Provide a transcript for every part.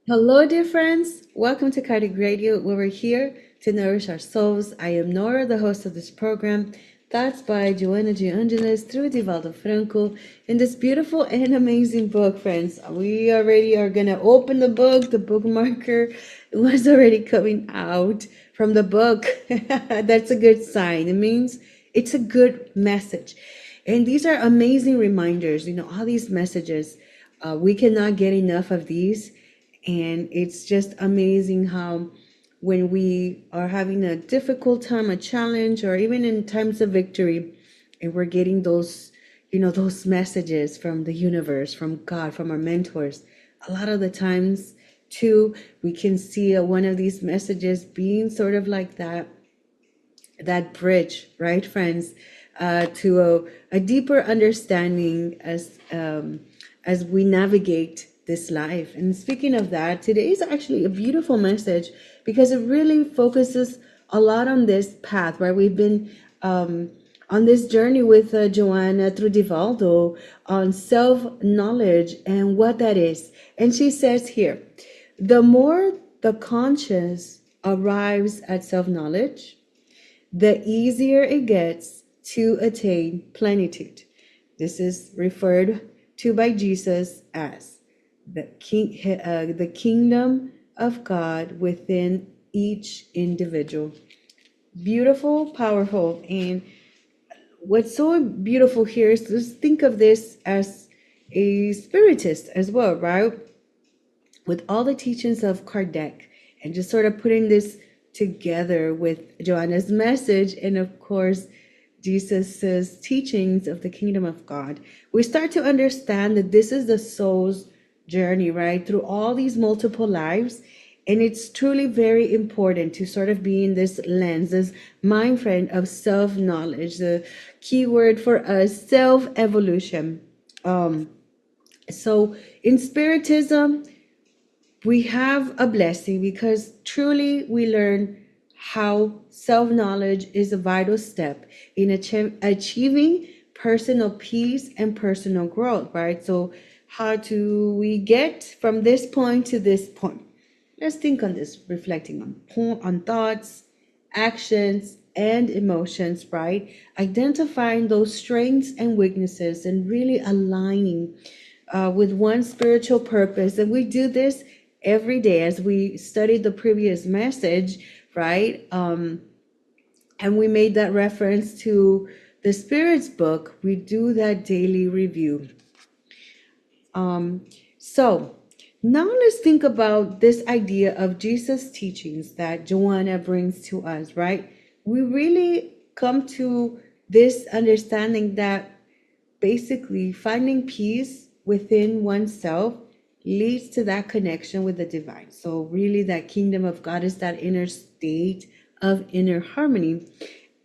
Hello, dear friends. Welcome to Kardec Radio, where we're here to nourish our souls. I am Norah, the host of this program. That's by Joanna Angelis through Divaldo Franco. In this beautiful and amazing book, friends, we already are going to open the book. The bookmarker was already coming out from the book. That's a good sign. It means it's a good message. And these are amazing reminders, all these messages. We cannot get enough of these, and it's just amazing how when we are having a difficult time, a challenge, or even in times of victory, and we're getting those messages from the universe, from God, from our mentors, a lot of the times too, we can see one of these messages being sort of like that bridge, right, friends, to a deeper understanding as we navigate this life. And speaking of that, today is actually a beautiful message because it really focuses a lot on this path, right? We've been on this journey with Joanna through Divaldo on self-knowledge and what that is. And she says here, the more the conscious arrives at self-knowledge, the easier it gets to attain plenitude. This is referred to by Jesus as the kingdom of God within each individual. Beautiful, powerful, and what's so beautiful here is just think of this as a spiritist as well, right? With all the teachings of Kardec, and just sort of putting this together with Joanna's message and, of course, Jesus's teachings of the kingdom of God, we start to understand that this is the soul's journey, right? Through all these multiple lives. And it's truly very important to sort of be in this lens, this mind frame of self-knowledge. The key word for us, self-evolution. So in Spiritism, we have a blessing because truly we learn how self-knowledge is a vital step in achieving personal peace and personal growth, right? So how do we get from this point to this point? Let's think on this, reflecting on thoughts, actions, and emotions, right? Identifying those strengths and weaknesses and really aligning with one spiritual purpose. And we do this every day as we studied the previous message, right? And we made that reference to the Spirit's book. We do that daily review. So now let's think about this idea of Jesus' teachings that Joanna brings to us, right? We really come to this understanding that basically finding peace within oneself leads to that connection with the divine. So really that kingdom of God is that inner state of inner harmony.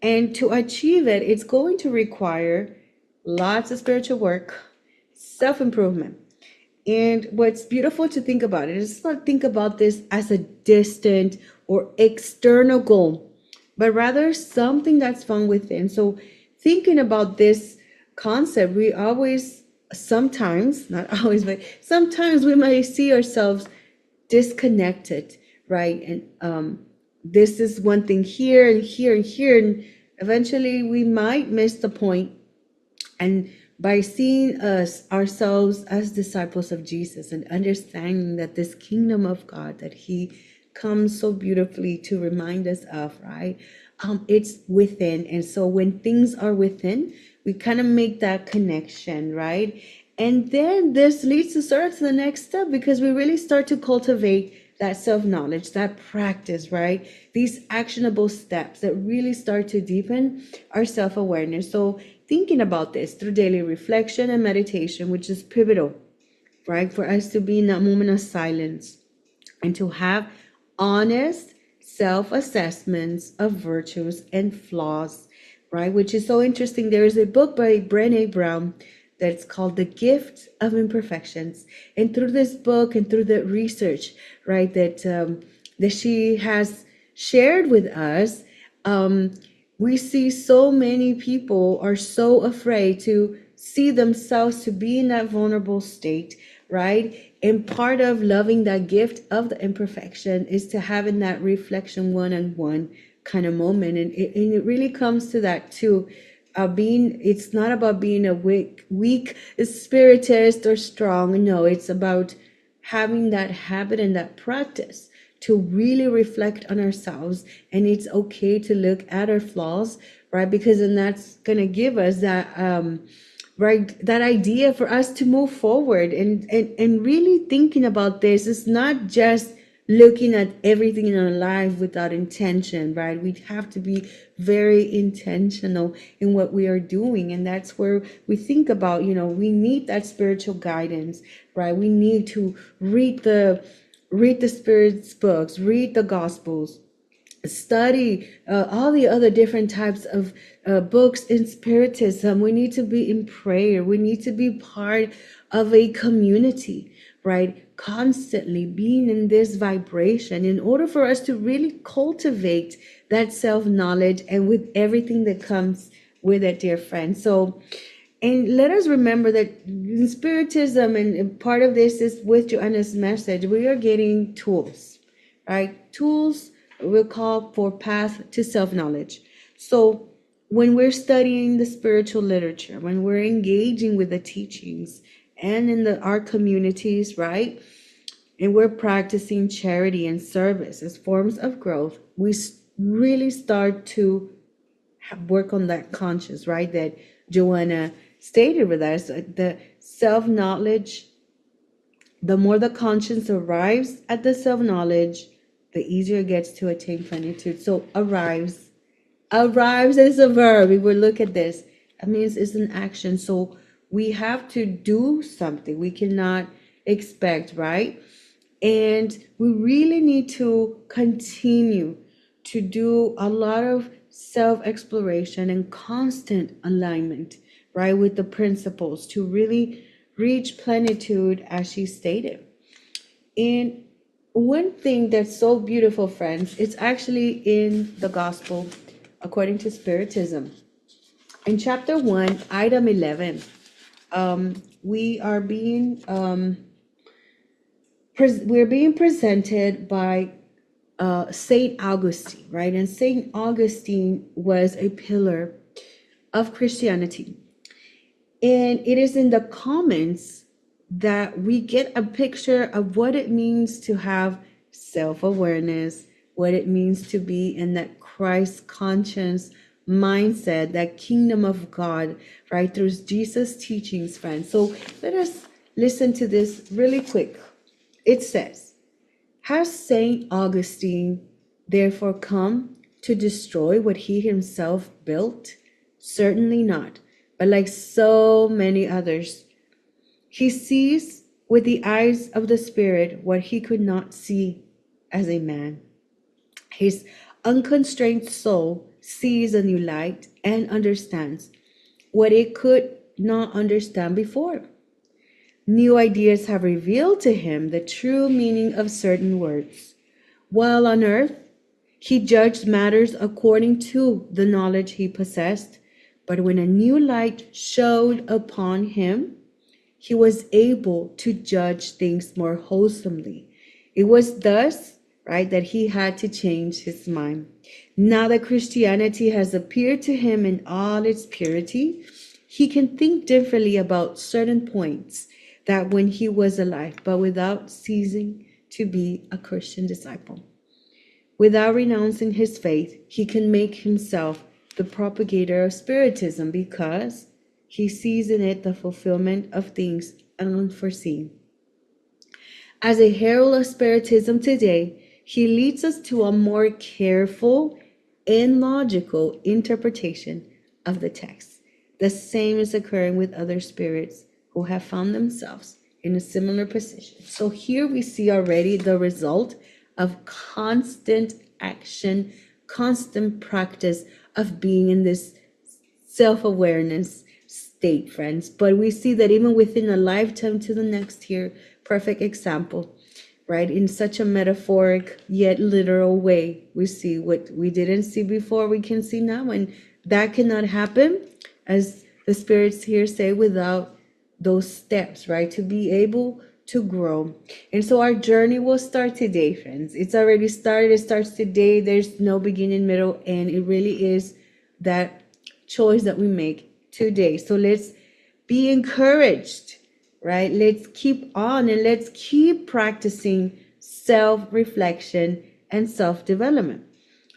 And to achieve it, it's going to require lots of spiritual work, self-improvement. And what's beautiful to think about it is not think about this as a distant or external goal, but rather something that's found within. So thinking about this concept, we always, sometimes, not always, but sometimes we might see ourselves disconnected, right? And this is one thing here and here and here, and eventually we might miss the point. And by seeing us ourselves as disciples of Jesus and understanding that this kingdom of God that he comes so beautifully to remind us of, right? It's within. And so when things are within, we kind of make that connection, right? And then this leads to sort of to the next step because we really start to cultivate that self-knowledge, that practice, right? These actionable steps that really start to deepen our self-awareness. So thinking about this through daily reflection and meditation, which is pivotal, right? For us to be in that moment of silence and to have honest self-assessments of virtues and flaws, right? Which is so interesting. There is a book by Brené Brown that's called The Gift of Imperfections. And through this book and through the research, right, that she has shared with us, we see so many people are so afraid to see themselves to be in that vulnerable state, right? And part of loving that gift of the imperfection is to having that reflection one-on-one kind of moment. And it really comes to that too. It's not about being a weak spiritist or strong. No, it's about having that habit and that practice to really reflect on ourselves. And it's okay to look at our flaws, right? Because then that's going to give us that, right, that idea for us to move forward. And really thinking about this is not just looking at everything in our life without intention, right? We have to be very intentional in what we are doing. And that's where we think about, we need that spiritual guidance, right? We need to read the Spirit's books, read the Gospels, study all the other different types of books in Spiritism. We need to be in prayer. We need to be part of a community, right? Constantly being in this vibration in order for us to really cultivate that self-knowledge and with everything that comes with it, dear friends. So, and let us remember that in Spiritism, and part of this is with Joanna's message, we are getting tools, right? Tools we'll call for path to self-knowledge. So when we're studying the spiritual literature, when we're engaging with the teachings and in our communities, right? And we're practicing charity and service as forms of growth, we really start to work on that conscience, right? That Joanna stated with us, the self-knowledge, the more the conscience arrives at the self-knowledge, the easier it gets to attain plenitude. So arrives is a verb. If we look at this, that means it's an action. So we have to do something. We cannot expect, right? And we really need to continue to do a lot of self-exploration and constant alignment, right, with the principles to really reach plenitude, as she stated. And one thing that's so beautiful, friends, it's actually in the gospel according to Spiritism. In chapter 1, item 11, we are being we're being presented by Saint Augustine, right? And Saint Augustine was a pillar of Christianity. And it is in the comments that we get a picture of what it means to have self-awareness, what it means to be in that Christ conscious mindset, that kingdom of God, right, through Jesus' teachings, friends. So let us listen to this really quick. It says, has Saint Augustine therefore come to destroy what he himself built? Certainly not. But like so many others, he sees with the eyes of the Spirit what he could not see as a man. His unconstrained soul sees a new light and understands what it could not understand before. New ideas have revealed to him the true meaning of certain words. While on earth, he judged matters according to the knowledge he possessed. But when a new light showed upon him, he was able to judge things more wholesomely. It was thus, right, that he had to change his mind. Now that Christianity has appeared to him in all its purity, he can think differently about certain points that when he was alive, but without ceasing to be a Christian disciple. Without renouncing his faith, he can make himself the propagator of Spiritism because he sees in it the fulfillment of things unforeseen. As a herald of Spiritism today, he leads us to a more careful and logical interpretation of the text. The same is occurring with other spirits who have found themselves in a similar position. So here we see already the result of constant action, constant practice of being in this self-awareness state, friends. But we see that even within a lifetime to the next here, perfect example, right? In such a metaphoric yet literal way, we see what we didn't see before, we can see now. And that cannot happen, as the spirits here say, without those steps, right? To be able to grow. And so our journey will start today, friends. It's already started. It starts today. There's no beginning, middle, end. It really is that choice that we make today. So let's be encouraged, right? Let's keep on and let's keep practicing self-reflection and self-development.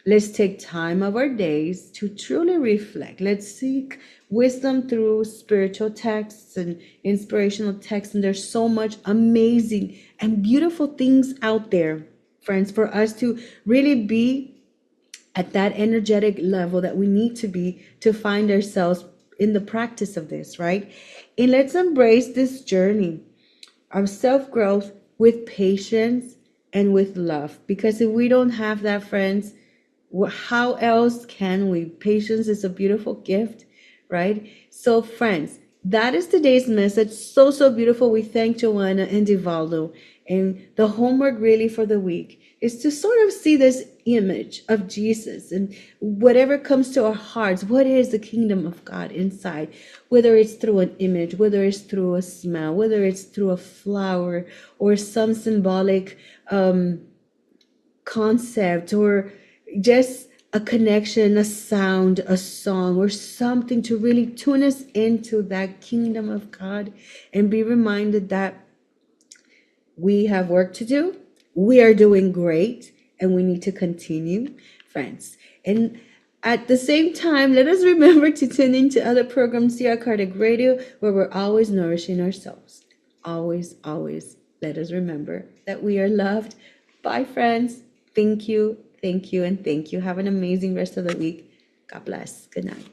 Let's take time of our days to truly reflect. Let's seek wisdom through spiritual texts and inspirational texts. And there's so much amazing and beautiful things out there, friends, for us to really be at that energetic level that we need to be to find ourselves in the practice of this, right? And let's embrace this journey of self-growth with patience and with love. Because if we don't have that, friends, how else can we? Patience is a beautiful gift, right? So, friends, that is today's message. So beautiful. We thank Joanna and Divaldo. And the homework really for the week is to sort of see this image of Jesus and whatever comes to our hearts. What is the kingdom of God inside? Whether it's through an image, whether it's through a smell, whether it's through a flower or some symbolic concept, or just a connection, a sound, a song, or something to really tune us into that kingdom of God and be reminded that we have work to do. We are doing great and we need to continue, friends. And at the same time, let us remember to tune into other programs here at Kardec Radio, where we're always nourishing ourselves. Always, always let us remember that we are loved. Bye, friends. Thank you, and thank you. Have an amazing rest of the week. God bless. Good night.